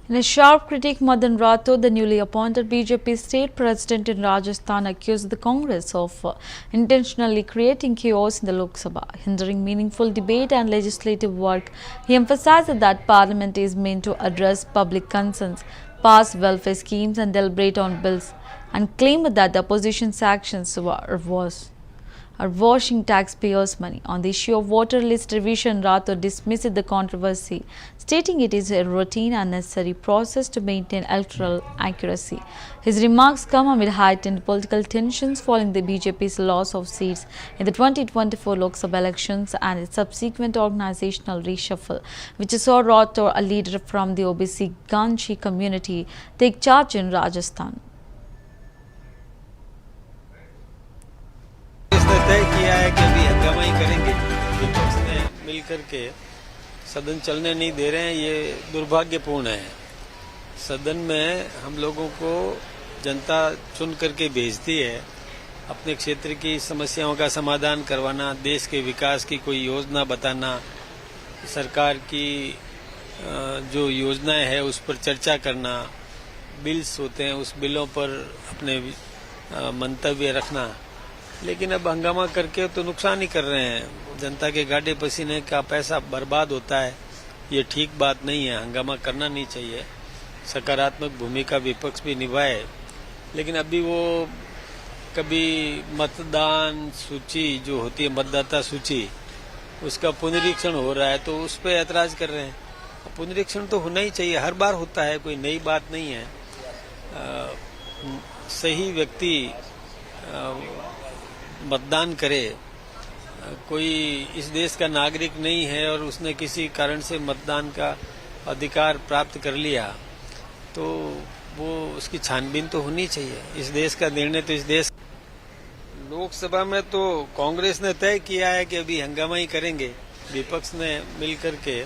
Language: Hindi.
In a sharp critique, Madan Rathod, the newly appointed BJP state president in Rajasthan, accused the Congress of intentionally creating chaos in the Lok Sabha, hindering meaningful debate and legislative work. He emphasized that Parliament is meant to address public concerns, pass welfare schemes and deliberate on bills, and claimed that the opposition's actions are washing taxpayers' money. On the issue of voter list revision, Rathod dismissed the controversy, stating it is a routine and necessary process to maintain electoral accuracy. His remarks come amid heightened political tensions following the BJP's loss of seats in the 2024 Lok Sabha elections and its subsequent organizational reshuffle, which saw Rathod, a leader from the OBC Ganji community, take charge in Rajasthan. इसने तय किया है कि अभी हंगामा ही करेंगे। विपक्ष ने मिलकर के सदन चलने नहीं दे रहे हैं, ये दुर्भाग्यपूर्ण है। सदन में हम लोगों को जनता चुन करके भेजती है, अपने क्षेत्र की समस्याओं का समाधान करवाना, देश के विकास की कोई योजना बताना, सरकार की जो योजनाएं हैं उस पर चर्चा करना, बिल्स होते हैं उस बिलों पर अपने मंतव्य रखना। लेकिन अब हंगामा करके तो नुकसान ही कर रहे हैं। जनता के गाढ़े पसीने का पैसा बर्बाद होता है, ये ठीक बात नहीं है। हंगामा करना नहीं चाहिए। सकारात्मक भूमिका विपक्ष भी निभाए, लेकिन अभी वो कभी मतदान सूची जो होती है, मतदाता सूची, उसका पुनरीक्षण हो रहा है तो उस पर ऐतराज कर रहे हैं। पुनरीक्षण तो होना ही चाहिए, हर बार होता है, कोई नई बात नहीं है। सही व्यक्ति मतदान करे। कोई इस देश का नागरिक नहीं है और उसने किसी कारण से मतदान का अधिकार प्राप्त कर लिया तो वो उसकी छानबीन तो होनी चाहिए। इस देश का निर्णय तो इस देश। लोकसभा में तो कांग्रेस ने तय किया है कि अभी हंगामा ही करेंगे। विपक्ष ने मिलकर के